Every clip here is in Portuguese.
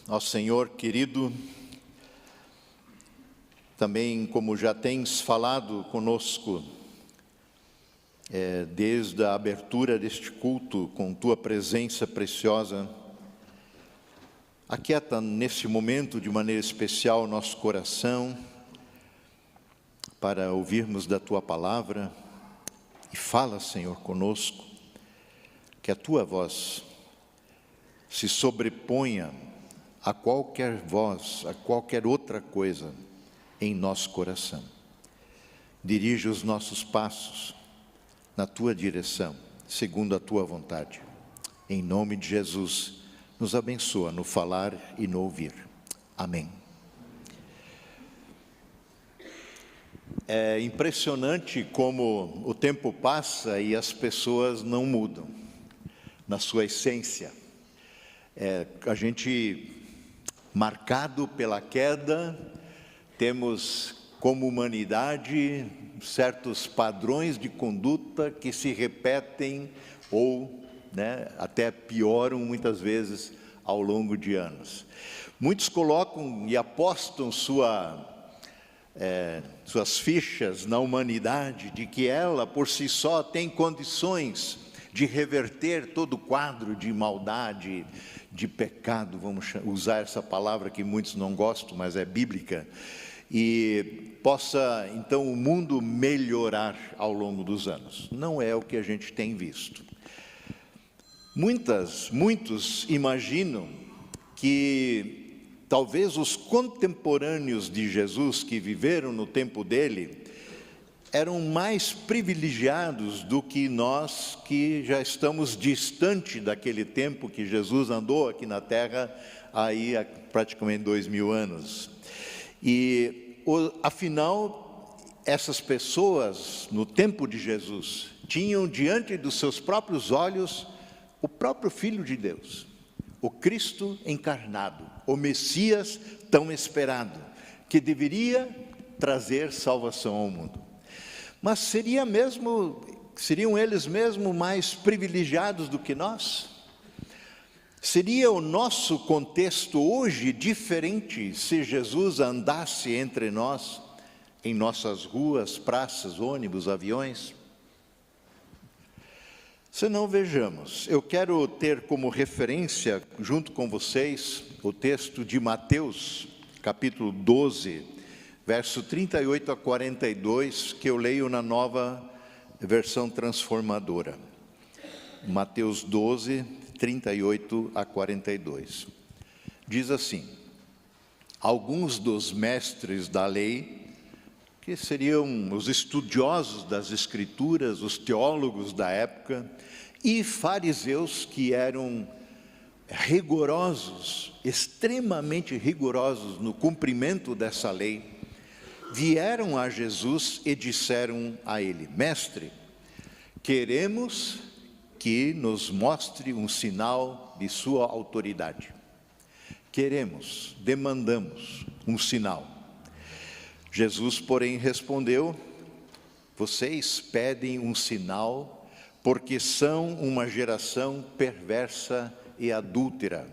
Ó Senhor querido, também como já tens falado conosco, desde a abertura deste culto, com Tua presença preciosa, aquieta nesse momento de maneira especial nosso coração, para ouvirmos da Tua palavra, e fala, Senhor, conosco, que a Tua voz se sobreponha a qualquer voz, a qualquer outra coisa em nosso coração. Dirige os nossos passos na Tua direção, segundo a Tua vontade. Em nome de Jesus, nos abençoa no falar e no ouvir. Amém. É impressionante como o tempo passa e as pessoas não mudam na sua essência. A gente, marcado pela queda, temos como humanidade certos padrões de conduta que se repetem ou até pioram muitas vezes ao longo de anos. Muitos colocam e apostam suas fichas na humanidade, de que ela por si só tem condições de reverter todo o quadro de maldade, de pecado, vamos usar essa palavra que muitos não gostam, mas é bíblica, e possa então o mundo melhorar ao longo dos anos. Não é o que a gente tem visto. Muitos imaginam que talvez os contemporâneos de Jesus que viveram no tempo dele eram mais privilegiados do que nós que já estamos distante daquele tempo que Jesus andou aqui na Terra, aí há praticamente 2000 anos. E, afinal, essas pessoas, no tempo de Jesus, tinham diante dos seus próprios olhos o próprio Filho de Deus, o Cristo encarnado, o Messias tão esperado, que deveria trazer salvação ao mundo. Mas seriam eles mesmo mais privilegiados do que nós? Seria o nosso contexto hoje diferente se Jesus andasse entre nós, em nossas ruas, praças, ônibus, aviões? Se não, vejamos. Eu quero ter como referência, junto com vocês, o texto de Mateus, capítulo 12, verso 38 a 42, que eu leio na Nova Versão Transformadora. Mateus 12, 38 a 42. Diz assim: alguns dos mestres da lei, que seriam os estudiosos das Escrituras, os teólogos da época, e fariseus que eram rigorosos, extremamente rigorosos no cumprimento dessa lei, vieram a Jesus e disseram a ele: mestre, queremos que nos mostre um sinal de sua autoridade. Queremos, demandamos um sinal. Jesus, porém, respondeu: vocês pedem um sinal porque são uma geração perversa e adúltera.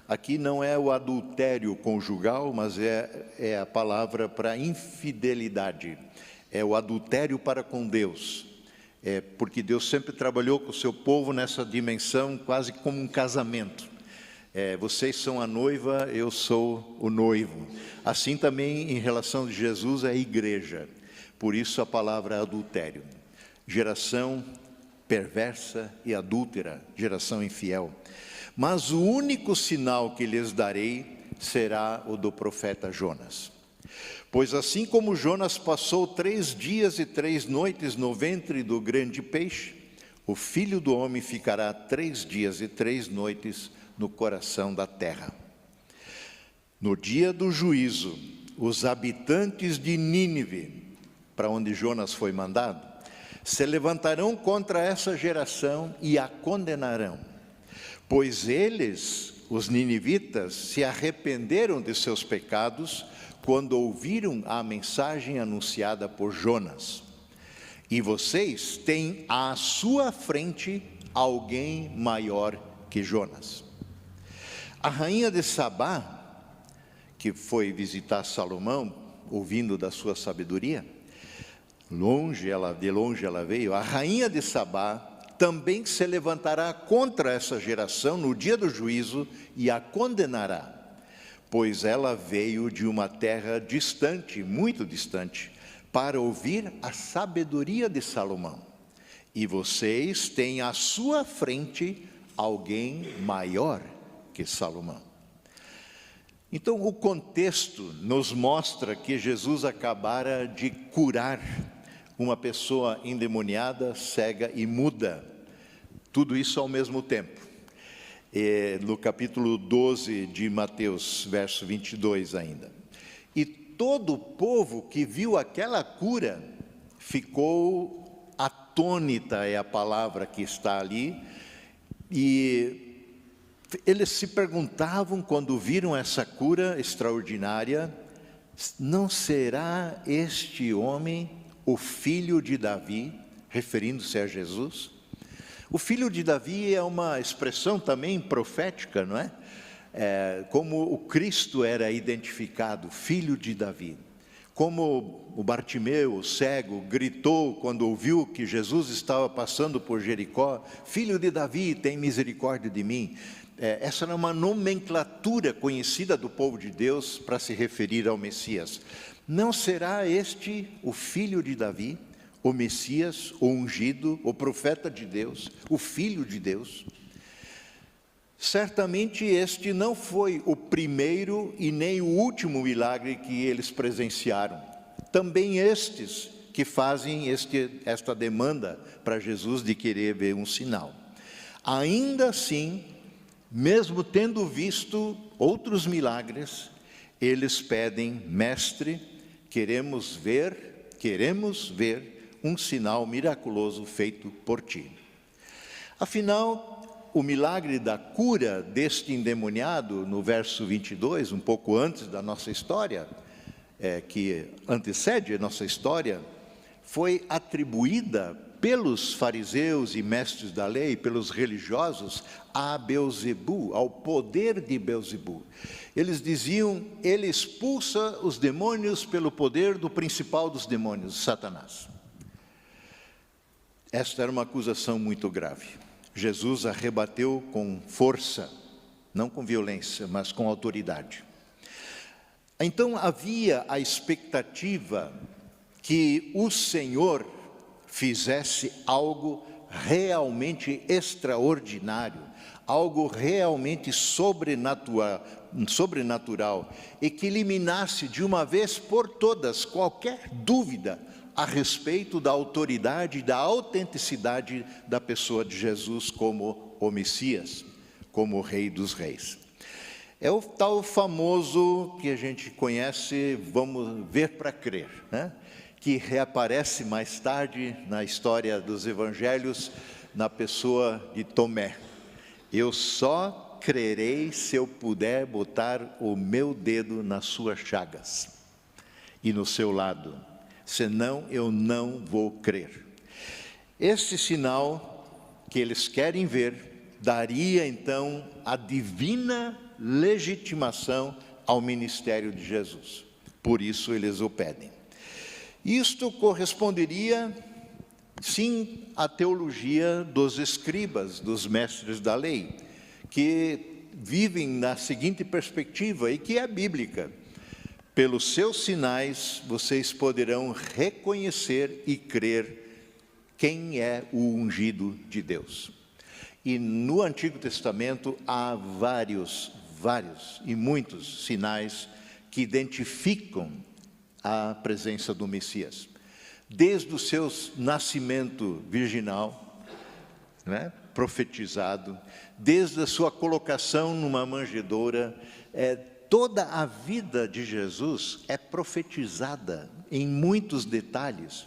Aqui não é o adultério conjugal, mas é a palavra para infidelidade. É o adultério para com Deus. Porque Deus sempre trabalhou com o seu povo nessa dimensão, quase como um casamento. Vocês são a noiva, eu sou o noivo. Assim também em relação de Jesus é a igreja. Por isso a palavra adultério. Geração perversa e adúltera, geração infiel. Mas o único sinal que lhes darei será o do profeta Jonas. Pois assim como Jonas passou 3 dias e 3 noites no ventre do grande peixe, o Filho do Homem ficará 3 dias e 3 noites no coração da terra. No dia do juízo, os habitantes de Nínive, para onde Jonas foi mandado, se levantarão contra essa geração e a condenarão, pois eles, os ninivitas, se arrependeram de seus pecados quando ouviram a mensagem anunciada por Jonas. E vocês têm à sua frente alguém maior que Jonas. A rainha de Sabá, que foi visitar Salomão, ouvindo da sua sabedoria, de longe ela veio, a rainha de Sabá também se levantará contra essa geração no dia do juízo e a condenará, pois ela veio de uma terra distante, muito distante, para ouvir a sabedoria de Salomão. E vocês têm à sua frente alguém maior que Salomão. Então, o contexto nos mostra que Jesus acabara de curar uma pessoa endemoniada, cega e muda. Tudo isso ao mesmo tempo. No capítulo 12 de Mateus, verso 22 ainda. E todo o povo que viu aquela cura ficou atônita, é a palavra que está ali, e eles se perguntavam, quando viram essa cura extraordinária, não será este homem o filho de Davi, referindo-se a Jesus? O filho de Davi é uma expressão também profética, não é? Como o Cristo era identificado, filho de Davi. Como o Bartimeu, o cego, gritou quando ouviu que Jesus estava passando por Jericó: filho de Davi, tem misericórdia de mim. Essa era uma nomenclatura conhecida do povo de Deus para se referir ao Messias. Não será este o filho de Davi, o Messias, o ungido, o profeta de Deus, o filho de Deus? Certamente este não foi o primeiro e nem o último milagre que eles presenciaram. Também estes que fazem esta demanda para Jesus de querer ver um sinal. Ainda assim, mesmo tendo visto outros milagres, eles pedem: mestre, queremos ver um sinal miraculoso feito por ti. Afinal, o milagre da cura deste endemoniado, no verso 22, um pouco antes da nossa história, que antecede a nossa história, foi atribuída pelos fariseus e mestres da lei, pelos religiosos, a Beelzebu, ao poder de Beelzebu. Eles diziam: ele expulsa os demônios pelo poder do principal dos demônios, Satanás. Esta era uma acusação muito grave. Jesus a rebateu com força, não com violência, mas com autoridade. Então havia a expectativa que o Senhor fizesse algo realmente extraordinário, algo realmente sobrenatural, e que eliminasse de uma vez por todas qualquer dúvida a respeito da autoridade e da autenticidade da pessoa de Jesus como o Messias, como o Rei dos Reis. É o tal famoso que a gente conhece, vamos ver para crer, né? Que reaparece mais tarde na história dos evangelhos, na pessoa de Tomé. Eu só crerei se eu puder botar o meu dedo nas suas chagas e no seu lado, senão eu não vou crer. Esse sinal que eles querem ver daria então a divina legitimação ao ministério de Jesus. Por isso eles o pedem. Isto corresponderia, sim, à teologia dos escribas, dos mestres da lei, que vivem na seguinte perspectiva, e que é bíblica: pelos seus sinais vocês poderão reconhecer e crer quem é o ungido de Deus. E no Antigo Testamento há vários e muitos sinais que identificam a presença do Messias. Desde o seu nascimento virginal, né, profetizado, desde a sua colocação numa manjedoura, toda a vida de Jesus é profetizada em muitos detalhes.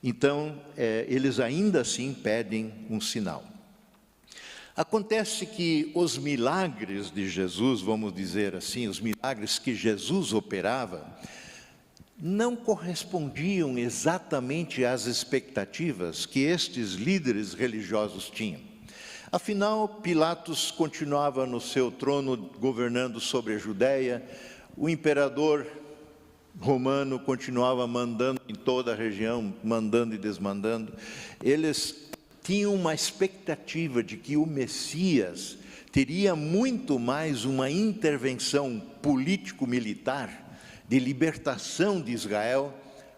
Então, eles ainda assim pedem um sinal. Acontece que os milagres de Jesus, vamos dizer assim, os milagres que Jesus operava, não correspondiam exatamente às expectativas que estes líderes religiosos tinham. Afinal, Pilatos continuava no seu trono, governando sobre a Judéia, o imperador romano continuava mandando em toda a região, mandando e desmandando. Eles tinham uma expectativa de que o Messias teria muito mais uma intervenção político-militar de libertação de Israel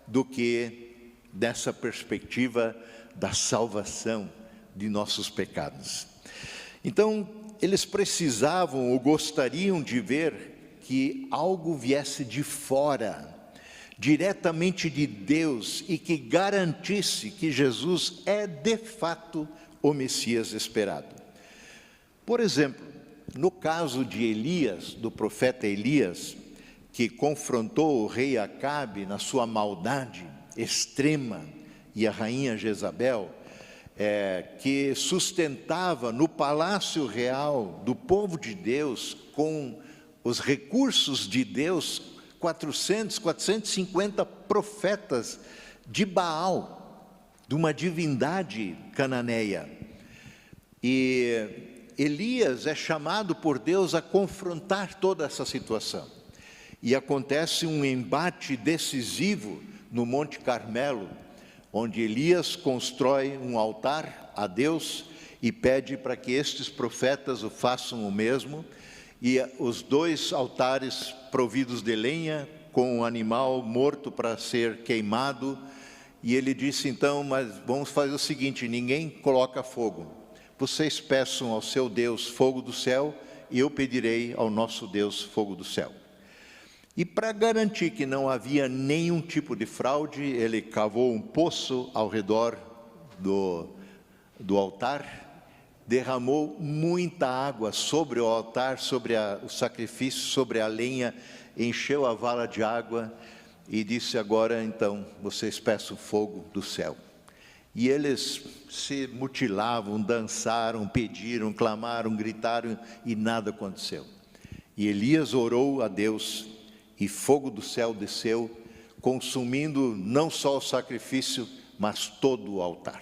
do que dessa perspectiva da salvação de nossos pecados. Então, eles precisavam ou gostariam de ver que algo viesse de fora, diretamente de Deus, e que garantisse que Jesus é de fato o Messias esperado. Por exemplo, no caso de Elias, do profeta Elias, que confrontou o rei Acabe na sua maldade extrema, e a rainha Jezabel, que sustentava no palácio real do povo de Deus, com os recursos de Deus, 450 profetas de Baal, de uma divindade cananeia. E Elias é chamado por Deus a confrontar toda essa situação. E acontece um embate decisivo no Monte Carmelo, onde Elias constrói um altar a Deus e pede para que estes profetas o façam o mesmo, e os dois altares providos de lenha, com um animal morto para ser queimado, e ele disse então, mas vamos fazer o seguinte, ninguém coloca fogo, vocês peçam ao seu Deus fogo do céu, e eu pedirei ao nosso Deus fogo do céu. E para garantir que não havia nenhum tipo de fraude, ele cavou um poço ao redor do altar, derramou muita água sobre o altar, sobre o sacrifício, sobre a lenha, encheu a vala de água e disse, agora então vocês peçam fogo do céu. E eles se mutilavam, dançaram, pediram, clamaram, gritaram e nada aconteceu. E Elias orou a Deus, e fogo do céu desceu, consumindo não só o sacrifício, mas todo o altar.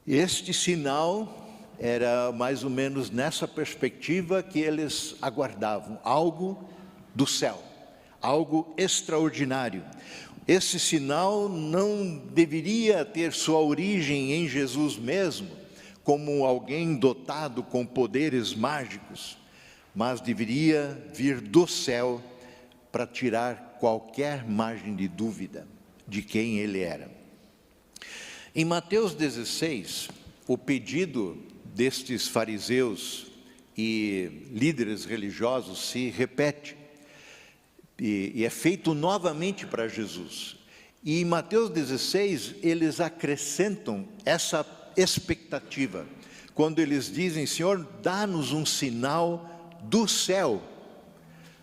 Este sinal era mais ou menos nessa perspectiva que eles aguardavam, algo do céu, algo extraordinário. Esse sinal não deveria ter sua origem em Jesus mesmo, como alguém dotado com poderes mágicos, mas deveria vir do céu para tirar qualquer margem de dúvida de quem ele era. Em Mateus 16, o pedido destes fariseus e líderes religiosos se repete e é feito novamente para Jesus. E em Mateus 16, eles acrescentam essa expectativa, quando eles dizem, Senhor, dá-nos um sinal do céu,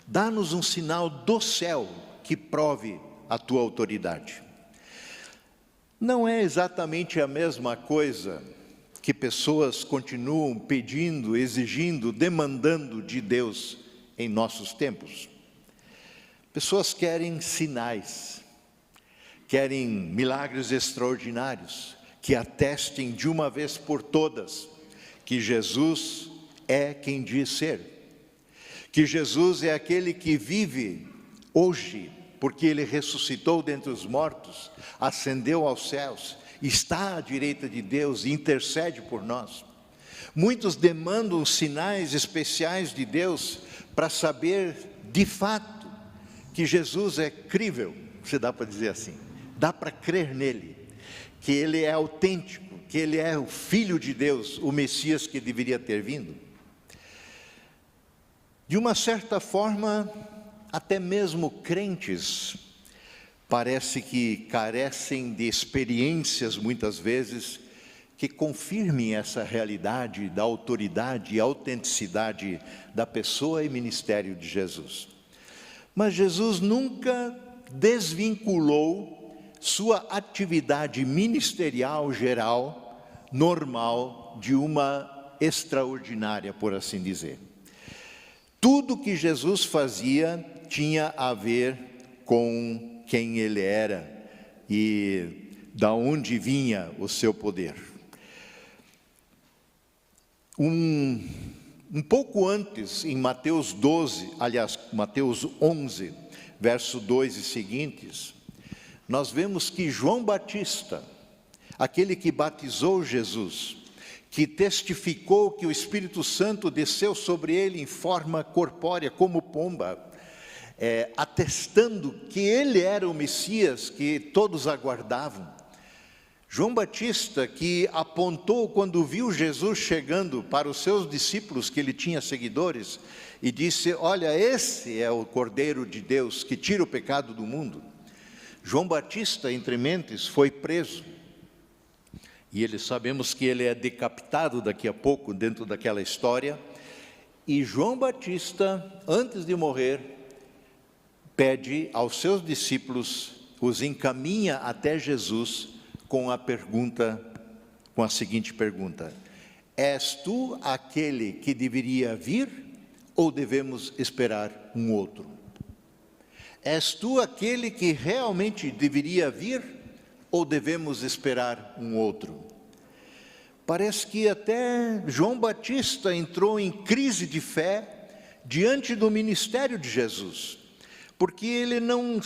dá-nos um sinal do céu que prove a tua autoridade. Não é exatamente a mesma coisa que pessoas continuam pedindo, exigindo, demandando de Deus em nossos tempos. Pessoas querem sinais, querem milagres extraordinários, que atestem de uma vez por todas que Jesus é quem diz ser. Que Jesus é aquele que vive hoje, porque Ele ressuscitou dentre os mortos, ascendeu aos céus, está à direita de Deus e intercede por nós. Muitos demandam sinais especiais de Deus para saber de fato que Jesus é crível, se dá para dizer assim, dá para crer nele, que Ele é autêntico, que Ele é o Filho de Deus, o Messias que deveria ter vindo. De uma certa forma, até mesmo crentes parece que carecem de experiências muitas vezes que confirmem essa realidade da autoridade e autenticidade da pessoa e ministério de Jesus. Mas Jesus nunca desvinculou sua atividade ministerial geral, normal, de uma extraordinária, por assim dizer. Tudo que Jesus fazia tinha a ver com quem Ele era e da onde vinha o seu poder. Um pouco antes, em Mateus 12, aliás, Mateus 11, verso 2 e seguintes, nós vemos que João Batista, aquele que batizou Jesus, que testificou que o Espírito Santo desceu sobre ele em forma corpórea, como pomba, atestando que ele era o Messias que todos aguardavam. João Batista, que apontou quando viu Jesus chegando para os seus discípulos, que ele tinha seguidores, e disse: olha, esse é o Cordeiro de Deus que tira o pecado do mundo. João Batista, entre mentes, foi preso. E sabemos que ele é decapitado daqui a pouco, dentro daquela história. E João Batista, antes de morrer, pede aos seus discípulos, os encaminha até Jesus com a seguinte pergunta: és tu aquele que deveria vir, ou devemos esperar um outro? És tu aquele que realmente deveria vir, ou devemos esperar um outro? Parece que até João Batista entrou em crise de fé diante do ministério de Jesus, porque ele não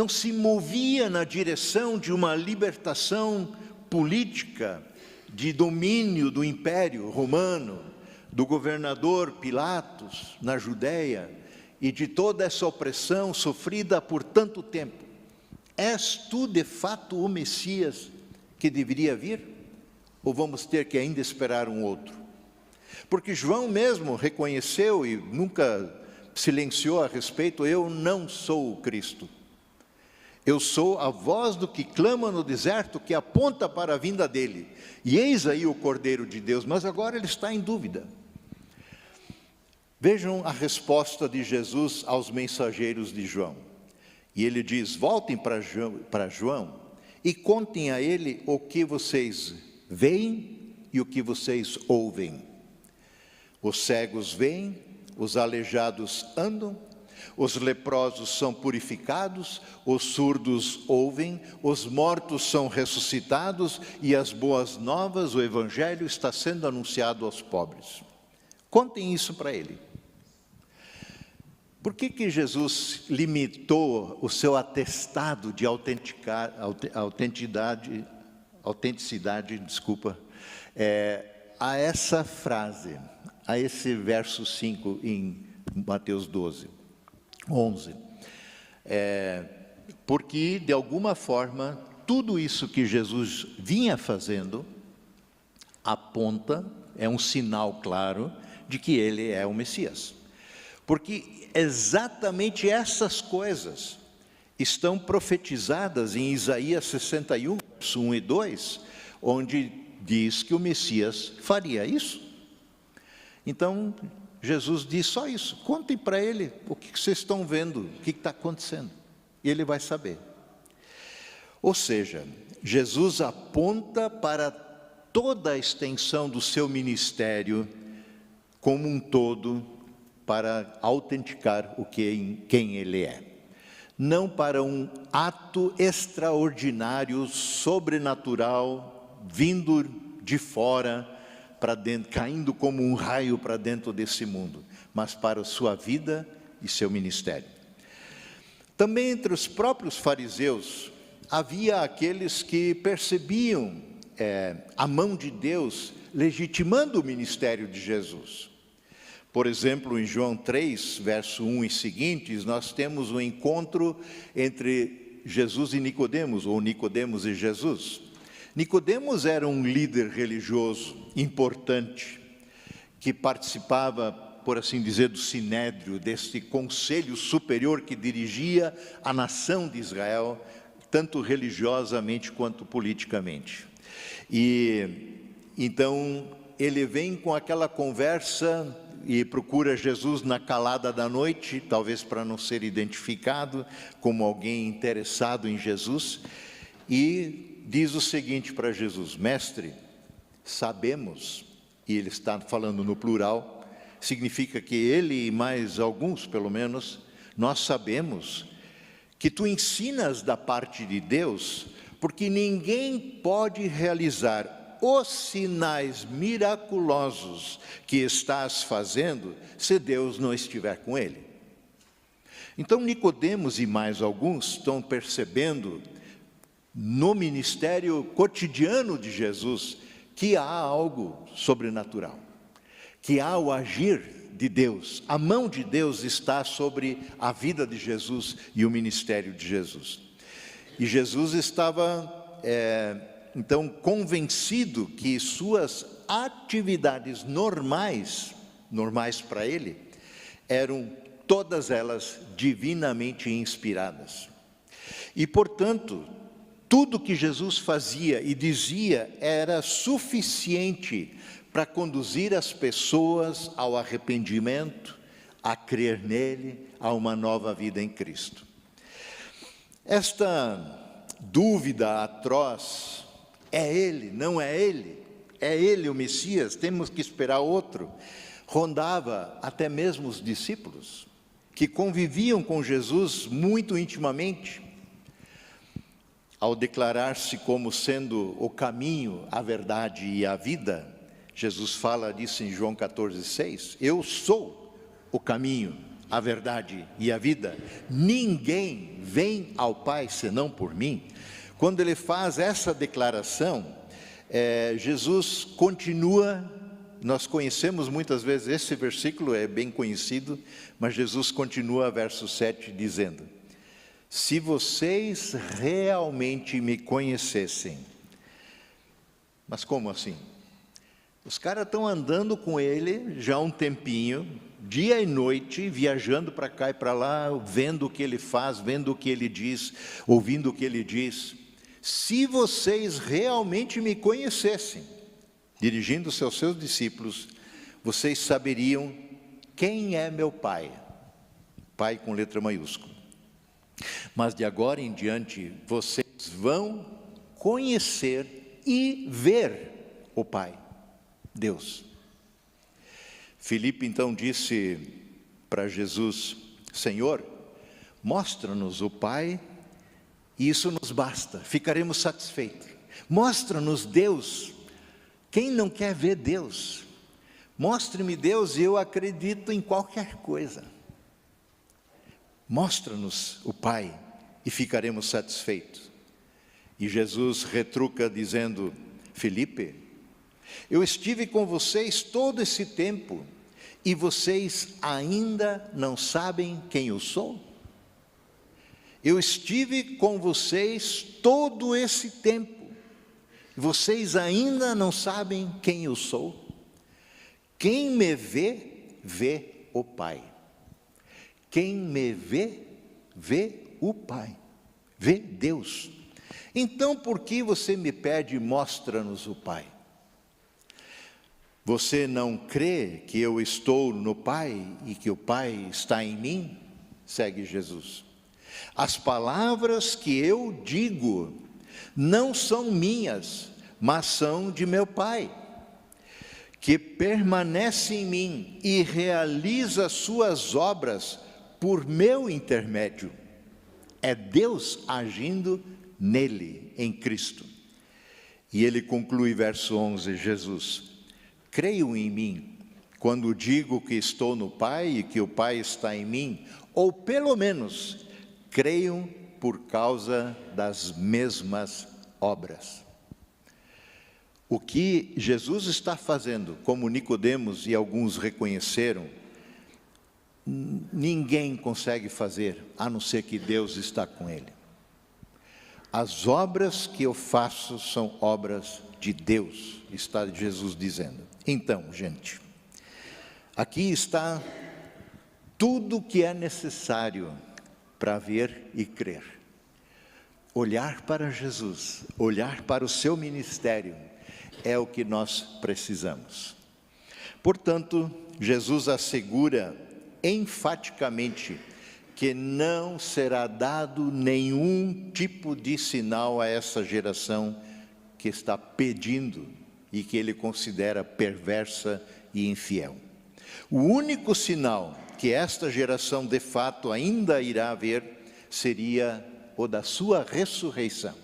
se movia na direção de uma libertação política, de domínio do Império Romano, do governador Pilatos na Judéia, e de toda essa opressão sofrida por tanto tempo. És tu de fato o Messias que deveria vir? Ou vamos ter que ainda esperar um outro? Porque João mesmo reconheceu e nunca silenciou a respeito: eu não sou o Cristo. Eu sou a voz do que clama no deserto, que aponta para a vinda dele. E eis aí o Cordeiro de Deus, mas agora ele está em dúvida. Vejam a resposta de Jesus aos mensageiros de João. E ele diz: voltem para João e contem a ele o que vocês veem e o que vocês ouvem. Os cegos veem, os aleijados andam, os leprosos são purificados, os surdos ouvem, os mortos são ressuscitados e as boas novas, o Evangelho, está sendo anunciado aos pobres. Contem isso para ele. Por que Jesus limitou o seu atestado de autenticidade, a essa frase, a esse verso 5 em Mateus 12, 11? Porque, de alguma forma, tudo isso que Jesus vinha fazendo aponta, é um sinal claro de que ele é o Messias. Porque exatamente essas coisas estão profetizadas em Isaías 61, verso 1 e 2, onde diz que o Messias faria isso. Então, Jesus diz só isso: contem para ele o que vocês estão vendo, o que está acontecendo, e ele vai saber. Ou seja, Jesus aponta para toda a extensão do seu ministério como um todo, para autenticar quem ele é. Não para um ato extraordinário, sobrenatural, vindo de fora, para dentro, caindo como um raio para dentro desse mundo, mas para a sua vida e seu ministério. Também entre os próprios fariseus, havia aqueles que percebiam a mão de Deus legitimando o ministério de Jesus. Por exemplo, em João 3, verso 1 e seguintes, nós temos um encontro entre Jesus e Nicodemos, ou Nicodemos e Jesus. Nicodemos era um líder religioso importante, que participava, por assim dizer, do sinédrio, deste conselho superior que dirigia a nação de Israel, tanto religiosamente quanto politicamente. E então ele vem com aquela conversa e procura Jesus na calada da noite, talvez para não ser identificado como alguém interessado em Jesus, e diz o seguinte para Jesus: mestre, sabemos, e ele está falando no plural, significa que ele e mais alguns, pelo menos, nós sabemos que tu ensinas da parte de Deus, porque ninguém pode realizar os sinais miraculosos que estás fazendo, se Deus não estiver com ele? Então Nicodemos e mais alguns estão percebendo no ministério cotidiano de Jesus que há algo sobrenatural, que há o agir de Deus, a mão de Deus está sobre a vida de Jesus e o ministério de Jesus. E Jesus estava, então, convencido que suas atividades normais para ele, eram todas elas divinamente inspiradas. E, portanto, tudo que Jesus fazia e dizia era suficiente para conduzir as pessoas ao arrependimento, a crer nele, a uma nova vida em Cristo. Esta dúvida atroz, é ele, não é ele? É ele o Messias? Temos que esperar outro? Rondava até mesmo os discípulos, que conviviam com Jesus muito intimamente. Ao declarar-se como sendo o caminho, a verdade e a vida, Jesus fala disso em João 14,6. Eu sou o caminho, a verdade e a vida. Ninguém vem ao Pai senão por mim. Quando ele faz essa declaração, Jesus continua. Nós conhecemos muitas vezes esse versículo, é bem conhecido, mas Jesus continua, verso 7, dizendo: se vocês realmente me conhecessem. Mas como assim? Os caras estão andando com ele já há um tempinho, dia e noite, viajando para cá e para lá, vendo o que ele faz, vendo o que ele diz, ouvindo o que ele diz. Se vocês realmente me conhecessem, dirigindo-se aos seus discípulos, vocês saberiam quem é meu Pai. Pai com letra maiúscula. Mas de agora em diante, vocês vão conhecer e ver o Pai, Deus. Filipe então disse para Jesus: Senhor, mostra-nos o Pai, e isso nos basta, ficaremos satisfeitos. Mostra-nos Deus. Quem não quer ver Deus? Mostre-me Deus e eu acredito em qualquer coisa. Mostra-nos o Pai e ficaremos satisfeitos. E Jesus retruca dizendo: Filipe, eu estive com vocês todo esse tempo e vocês ainda não sabem quem eu sou? Eu estive com vocês todo esse tempo e vocês ainda não sabem quem eu sou? Quem me vê, vê o Pai. Quem me vê, vê o Pai, vê Deus. Então, por que você me pede, mostra-nos o Pai? Você não crê que eu estou no Pai e que o Pai está em mim? Segue Jesus. As palavras que eu digo não são minhas, mas são de meu Pai, que permanece em mim e realiza suas obras por meu intermédio. É Deus agindo nele, em Cristo. E ele conclui, verso 11, Jesus: creiam em mim, quando digo que estou no Pai e que o Pai está em mim, ou pelo menos, creiam por causa das mesmas obras. O que Jesus está fazendo, como Nicodemos e alguns reconheceram, ninguém consegue fazer, a não ser que Deus está com ele. As obras que eu faço são obras de Deus, está Jesus dizendo. Então, gente, aqui está tudo o que é necessário para ver e crer. Olhar para Jesus, olhar para o seu ministério, é o que nós precisamos. Portanto, Jesus assegura enfaticamente que não será dado nenhum tipo de sinal a essa geração que está pedindo e que ele considera perversa e infiel. O único sinal que esta geração de fato ainda irá ver seria o da sua ressurreição.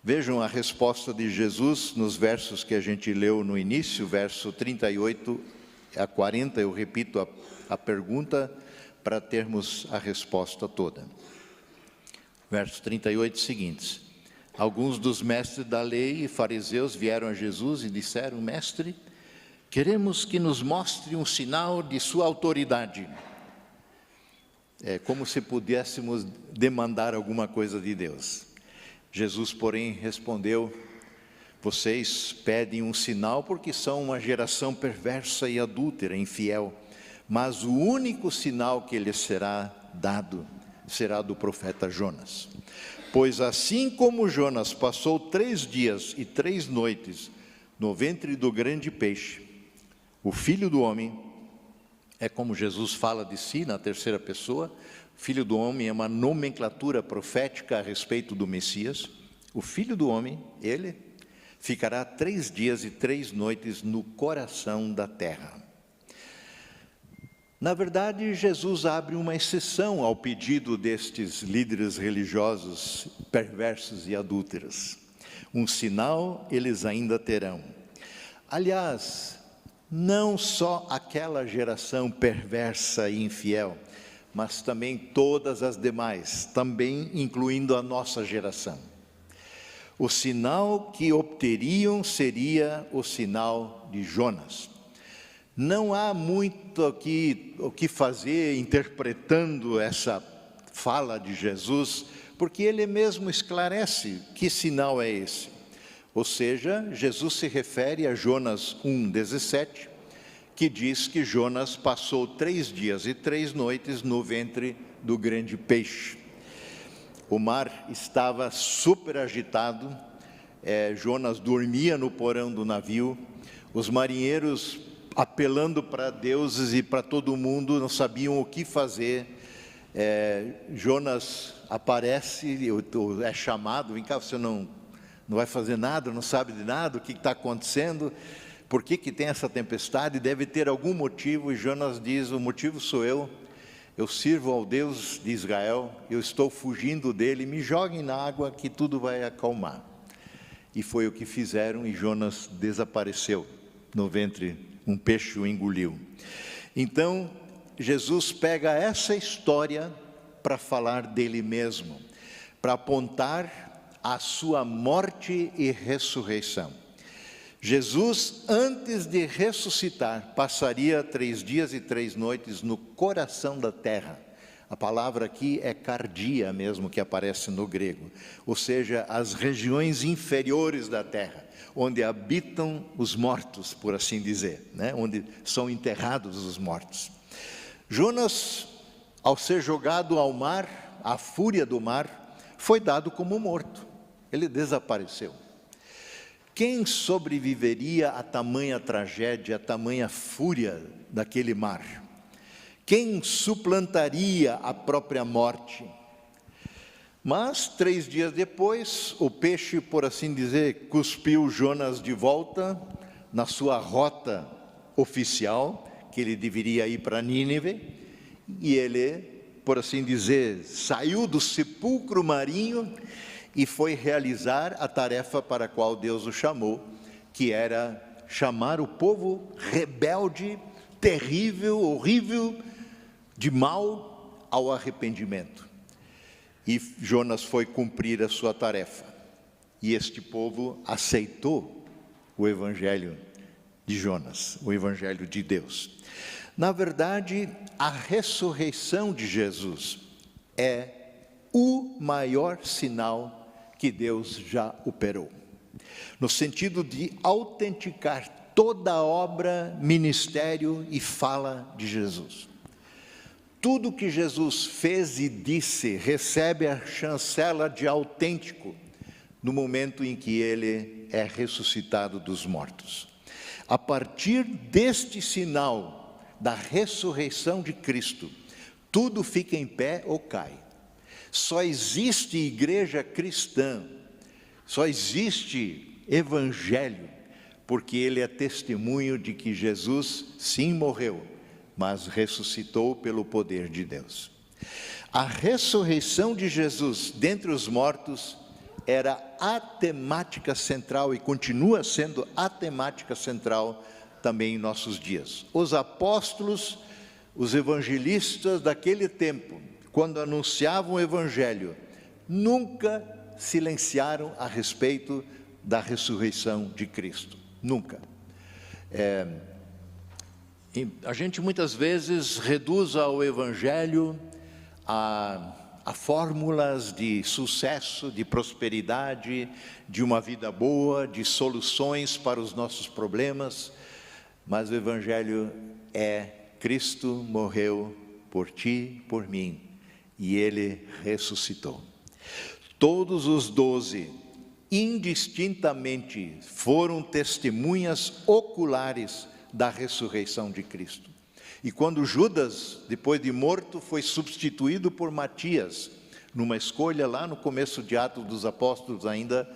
Vejam a resposta de Jesus nos versos que a gente leu no início, verso 38 a 40, eu repito a pergunta para termos a resposta toda. Verso 38 seguintes: alguns dos mestres da lei e fariseus vieram a Jesus e disseram: Mestre, queremos que nos mostre um sinal de sua autoridade. É como se pudéssemos demandar alguma coisa de Deus. Jesus, porém, respondeu: vocês pedem um sinal porque são uma geração perversa e adúltera, infiel, mas o único sinal que lhes será dado será do profeta Jonas. Pois assim como Jonas passou 3 dias e 3 noites no ventre do grande peixe, o Filho do Homem, é como Jesus fala de si na terceira pessoa, Filho do Homem é uma nomenclatura profética a respeito do Messias. O Filho do Homem, ele ficará 3 dias e 3 noites no coração da terra. Na verdade, Jesus abre uma exceção ao pedido destes líderes religiosos perversos e adúlteros. Um sinal eles ainda terão. Aliás, não só aquela geração perversa e infiel, mas também todas as demais, também incluindo a nossa geração. O sinal que obteriam seria o sinal de Jonas. Não há muito o que fazer interpretando essa fala de Jesus, porque ele mesmo esclarece que sinal é esse. Ou seja, Jesus se refere a Jonas 1,17, que diz que Jonas passou 3 dias e 3 noites no ventre do grande peixe. O mar estava super agitado, Jonas dormia no porão do navio, os marinheiros apelando para deuses e para todo mundo, não sabiam o que fazer. Jonas aparece, é chamado: vem cá, você não vai fazer nada, não sabe de nada, o que está acontecendo, por que tem essa tempestade, deve ter algum motivo. E Jonas diz: o motivo sou eu sirvo ao Deus de Israel, eu estou fugindo dele, me joguem na água que tudo vai acalmar. E foi o que fizeram, e Jonas desapareceu no ventre, um peixe o engoliu. Então, Jesus pega essa história para falar dele mesmo, para apontar a sua morte e ressurreição. Jesus, antes de ressuscitar, passaria 3 dias e 3 noites no coração da terra. A palavra aqui é cardia mesmo, que aparece no grego, ou seja, as regiões inferiores da terra, onde habitam os mortos, por assim dizer, né? Onde são enterrados os mortos. Jonas, ao ser jogado ao mar, à fúria do mar, foi dado como morto, ele desapareceu. Quem sobreviveria a tamanha tragédia, a tamanha fúria daquele mar? Quem suplantaria a própria morte? Mas 3 dias depois, o peixe, por assim dizer, cuspiu Jonas de volta na sua rota oficial, que ele deveria ir para Nínive, e ele, por assim dizer, saiu do sepulcro marinho e foi realizar a tarefa para a qual Deus o chamou, que era chamar o povo rebelde, terrível, horrível, de mal ao arrependimento. E Jonas foi cumprir a sua tarefa. E este povo aceitou o evangelho de Jonas, o evangelho de Deus. Na verdade, a ressurreição de Jesus é o maior sinal que Deus já operou, no sentido de autenticar toda a obra, ministério e fala de Jesus. Tudo que Jesus fez e disse recebe a chancela de autêntico no momento em que ele é ressuscitado dos mortos. A partir deste sinal da ressurreição de Cristo, tudo fica em pé ou cai. Só existe igreja cristã, só existe evangelho, porque ele é testemunho de que Jesus sim morreu, mas ressuscitou pelo poder de Deus. A ressurreição de Jesus dentre os mortos era a temática central e continua sendo a temática central também em nossos dias. Os apóstolos, os evangelistas daquele tempo, quando anunciavam o Evangelho, nunca silenciaram a respeito da ressurreição de Cristo. Nunca. A gente muitas vezes reduz ao Evangelho a fórmulas de sucesso, de prosperidade, de uma vida boa, de soluções para os nossos problemas, mas o Evangelho é: Cristo morreu por ti, por mim, e Ele ressuscitou. Todos os 12, indistintamente, foram testemunhas oculares da ressurreição de Cristo. E quando Judas, depois de morto, foi substituído por Matias, numa escolha lá no começo de Atos dos Apóstolos ainda,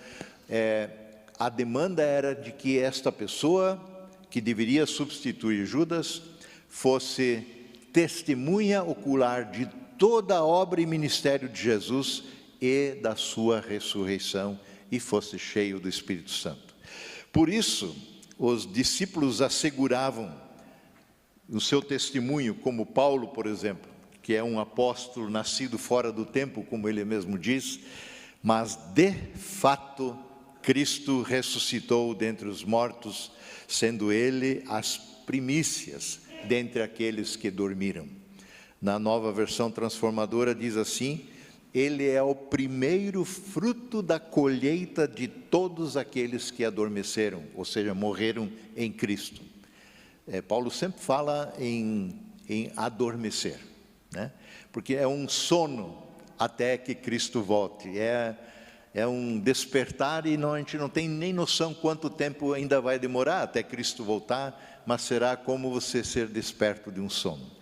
a demanda era de que esta pessoa, que deveria substituir Judas, fosse testemunha ocular de toda a obra e ministério de Jesus e da sua ressurreição, e fosse cheio do Espírito Santo. Por isso, os discípulos asseguravam no seu testemunho, como Paulo, por exemplo, que é um apóstolo nascido fora do tempo, como ele mesmo diz, mas de fato Cristo ressuscitou dentre os mortos, sendo Ele as primícias dentre aqueles que dormiram. Na Nova Versão Transformadora diz assim: Ele é o primeiro fruto da colheita de todos aqueles que adormeceram, ou seja, morreram em Cristo. Paulo sempre fala em adormecer, né? Porque é um sono até que Cristo volte, é um despertar, e a gente não tem nem noção quanto tempo ainda vai demorar até Cristo voltar, mas será como você ser desperto de um sono.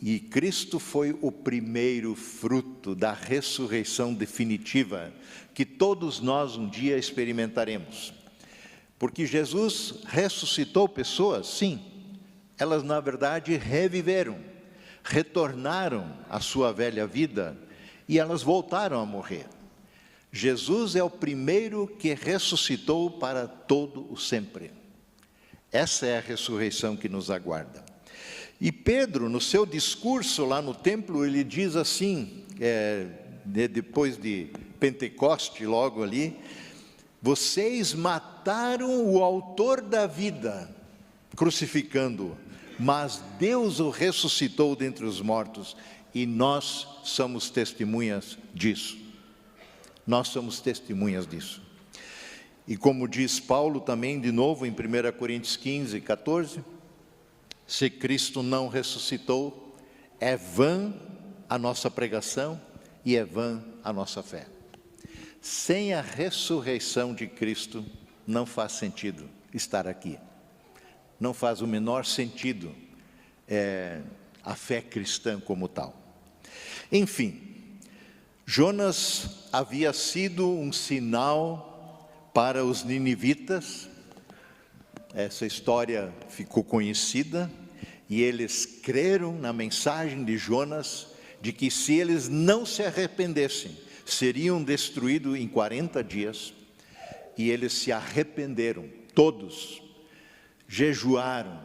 E Cristo foi o primeiro fruto da ressurreição definitiva, que todos nós um dia experimentaremos. Porque Jesus ressuscitou pessoas, sim, elas na verdade reviveram, retornaram à sua velha vida, e elas voltaram a morrer. Jesus é o primeiro que ressuscitou para todo o sempre. Essa é a ressurreição que nos aguarda. E Pedro, no seu discurso lá no templo, ele diz assim, depois de Pentecoste, logo ali: vocês mataram o autor da vida, crucificando-o, mas Deus o ressuscitou dentre os mortos, e nós somos testemunhas disso. Nós somos testemunhas disso. E como diz Paulo também, de novo, em 1 Coríntios 15, 14, se Cristo não ressuscitou, é vã a nossa pregação e é vã a nossa fé. Sem a ressurreição de Cristo, não faz sentido estar aqui. Não faz o menor sentido a fé cristã como tal. Enfim, Jonas havia sido um sinal para os ninivitas. Essa história ficou conhecida, e eles creram na mensagem de Jonas, de que se eles não se arrependessem, seriam destruídos em 40 dias, e eles se arrependeram, todos, jejuaram,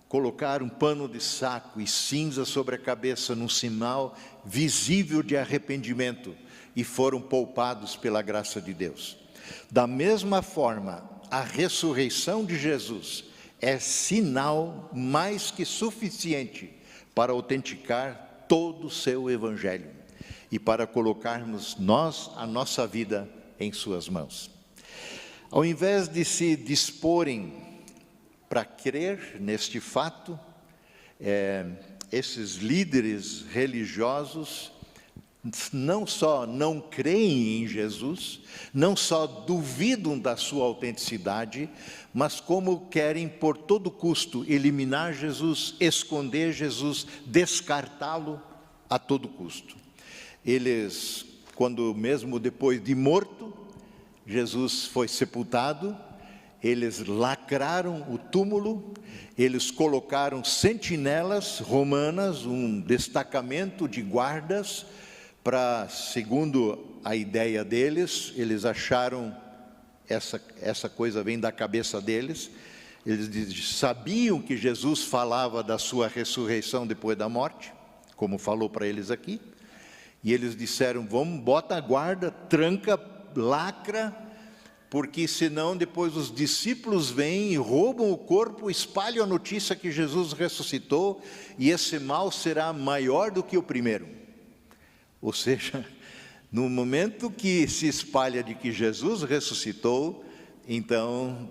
colocaram um pano de saco e cinza sobre a cabeça, num sinal visível de arrependimento, e foram poupados pela graça de Deus. Da mesma forma, a ressurreição de Jesus é sinal mais que suficiente para autenticar todo o seu Evangelho e para colocarmos a nossa vida em suas mãos. Ao invés de se disporem para crer neste fato, esses líderes religiosos não só não creem em Jesus, não só duvidam da sua autenticidade, mas como querem por todo custo eliminar Jesus, esconder Jesus, descartá-lo a todo custo. Eles, quando mesmo depois de morto, Jesus foi sepultado, eles lacraram o túmulo, eles colocaram sentinelas romanas, um destacamento de guardas, segundo a ideia deles, eles acharam, essa coisa vem da cabeça deles, eles sabiam que Jesus falava da sua ressurreição depois da morte, como falou para eles aqui, e eles disseram, vamos, bota a guarda, tranca, lacra, porque senão depois os discípulos vêm e roubam o corpo, espalham a notícia que Jesus ressuscitou, e esse mal será maior do que o primeiro. Ou seja, no momento que se espalha de que Jesus ressuscitou, então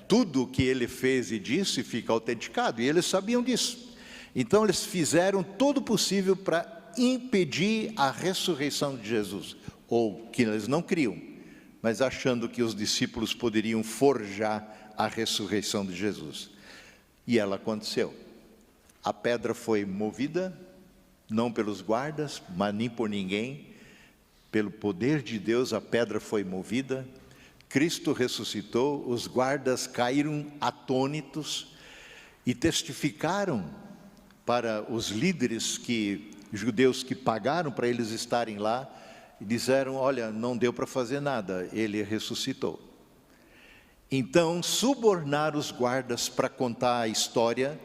tudo o que ele fez e disse fica autenticado, e eles sabiam disso. Então eles fizeram todo o possível para impedir a ressurreição de Jesus, ou que eles não criam, mas achando que os discípulos poderiam forjar a ressurreição de Jesus. E ela aconteceu. A pedra foi movida, não pelos guardas, mas nem por ninguém. Pelo poder de Deus, a pedra foi movida. Cristo ressuscitou, os guardas caíram atônitos e testificaram para os líderes judeus que pagaram para eles estarem lá, e disseram, olha, não deu para fazer nada, ele ressuscitou. Então, subornaram os guardas para contar a história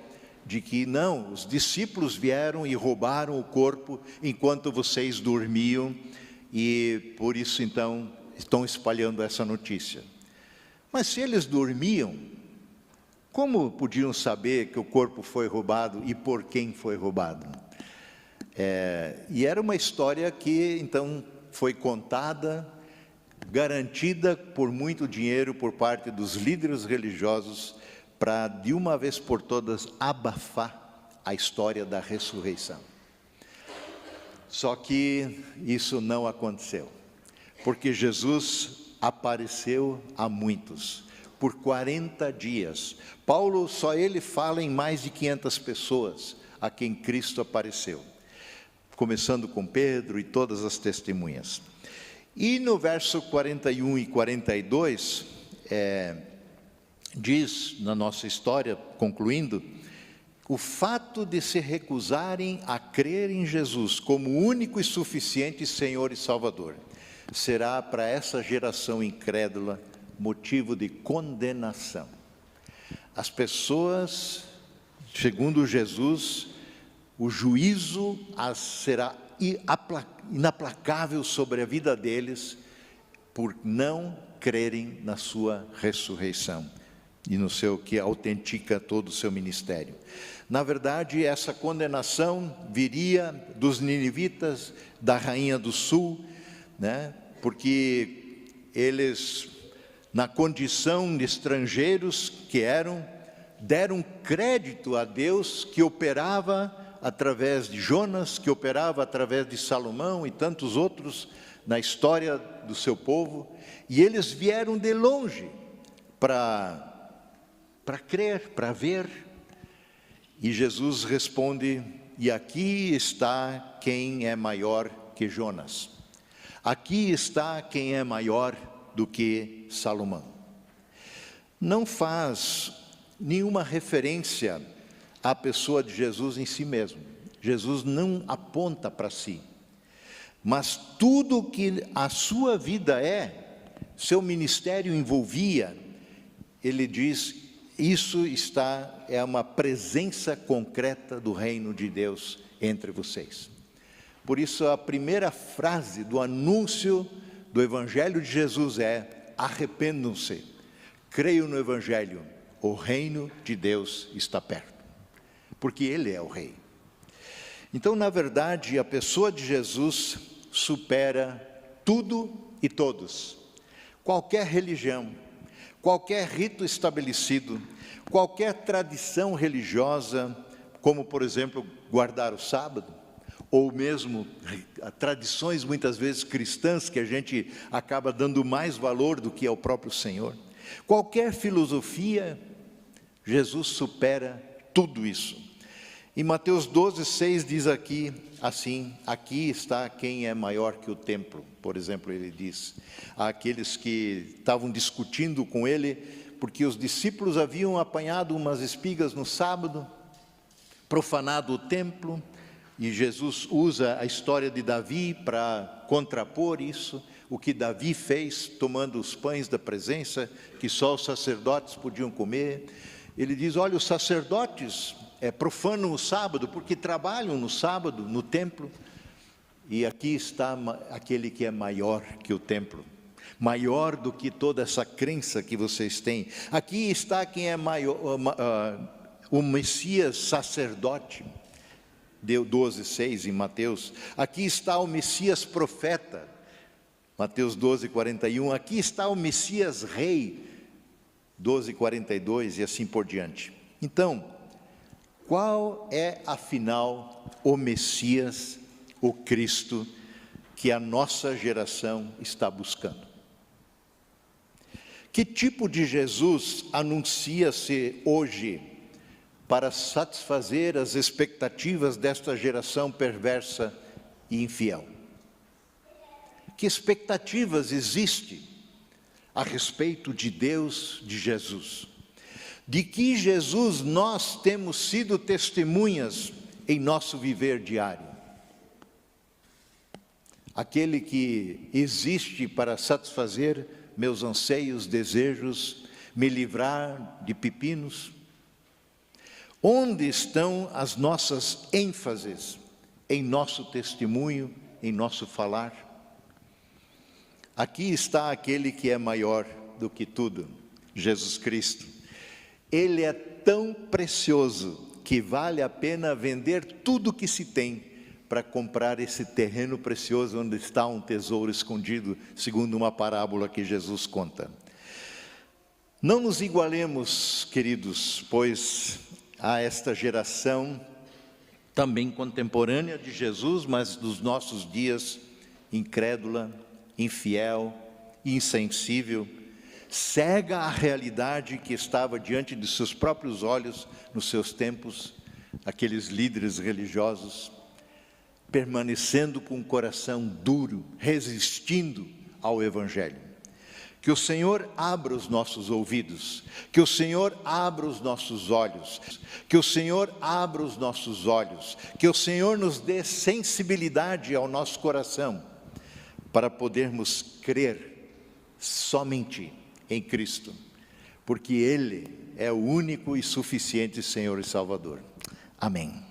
de que, não, os discípulos vieram e roubaram o corpo enquanto vocês dormiam, e por isso, então, estão espalhando essa notícia. Mas se eles dormiam, como podiam saber que o corpo foi roubado e por quem foi roubado? E era uma história que, então, foi contada, garantida por muito dinheiro por parte dos líderes religiosos, para de uma vez por todas abafar a história da ressurreição. Só que isso não aconteceu, porque Jesus apareceu a muitos, por 40 dias. Paulo, só ele fala em mais de 500 pessoas a quem Cristo apareceu, começando com Pedro e todas as testemunhas. E no verso 41 e 42, diz na nossa história, concluindo, o fato de se recusarem a crer em Jesus como único e suficiente Senhor e Salvador, será para essa geração incrédula motivo de condenação. As pessoas, segundo Jesus, o juízo será inaplacável sobre a vida deles por não crerem na sua ressurreição e no seu que autentica todo o seu ministério. Na verdade, essa condenação viria dos ninivitas, da rainha do sul, né? Porque eles, na condição de estrangeiros que eram, deram crédito a Deus que operava através de Jonas, que operava através de Salomão e tantos outros na história do seu povo, e eles vieram de longe para crer, para ver, e Jesus responde, e aqui está quem é maior que Jonas, aqui está quem é maior do que Salomão. Não faz nenhuma referência à pessoa de Jesus em si mesmo. Jesus não aponta para si. Mas tudo que a sua vida seu ministério envolvia, ele diz, isso é uma presença concreta do reino de Deus entre vocês. Por isso a primeira frase do anúncio do Evangelho de Jesus arrependam-se, creiam no Evangelho, o reino de Deus está perto. Porque Ele é o Rei. Então, na verdade, a pessoa de Jesus supera tudo e todos. Qualquer religião, qualquer rito estabelecido, qualquer tradição religiosa, como, por exemplo, guardar o sábado, ou mesmo tradições muitas vezes cristãs, que a gente acaba dando mais valor do que ao próprio Senhor. Qualquer filosofia, Jesus supera tudo isso. Em Mateus 12:6 diz aqui, assim, aqui está quem é maior que o templo. Por exemplo, ele diz àqueles que estavam discutindo com ele, porque os discípulos haviam apanhado umas espigas no sábado, profanado o templo, E Jesus usa a história de Davi para contrapor isso, o que Davi fez, tomando os pães da presença, que só os sacerdotes podiam comer. Ele diz, olha, os sacerdotes profanam o sábado, porque trabalham no sábado, no templo. E aqui está aquele que é maior que o templo, maior do que toda essa crença que vocês têm. Aqui está quem é maior, o Messias sacerdote, deu 12:6 em Mateus. Aqui está o Messias profeta, Mateus 12:41. Aqui está o Messias rei, 12:42 e assim por diante. Então, qual é afinal o Messias, o Cristo, que a nossa geração está buscando? Que tipo de Jesus anuncia-se hoje para satisfazer as expectativas desta geração perversa e infiel? Que expectativas existem a respeito de Deus, de Jesus? De que Jesus nós temos sido testemunhas em nosso viver diário? Aquele que existe para satisfazer meus anseios, desejos, me livrar de pepinos? Onde estão as nossas ênfases em nosso testemunho, em nosso falar? Aqui está aquele que é maior do que tudo, Jesus Cristo. Ele é tão precioso que vale a pena vender tudo que se tem para comprar esse terreno precioso onde está um tesouro escondido, segundo uma parábola que Jesus conta. Não nos igualemos, queridos, pois a esta geração, também contemporânea de Jesus, mas dos nossos dias, incrédula, infiel, insensível, cega à realidade que estava diante de seus próprios olhos nos seus tempos, aqueles líderes religiosos, permanecendo com o coração duro, resistindo ao Evangelho. Que o Senhor abra os nossos ouvidos, que o Senhor abra os nossos olhos, que o Senhor abra os nossos olhos, que o Senhor nos dê sensibilidade ao nosso coração, para podermos crer somente em Cristo, porque Ele é o único e suficiente Senhor e Salvador. Amém.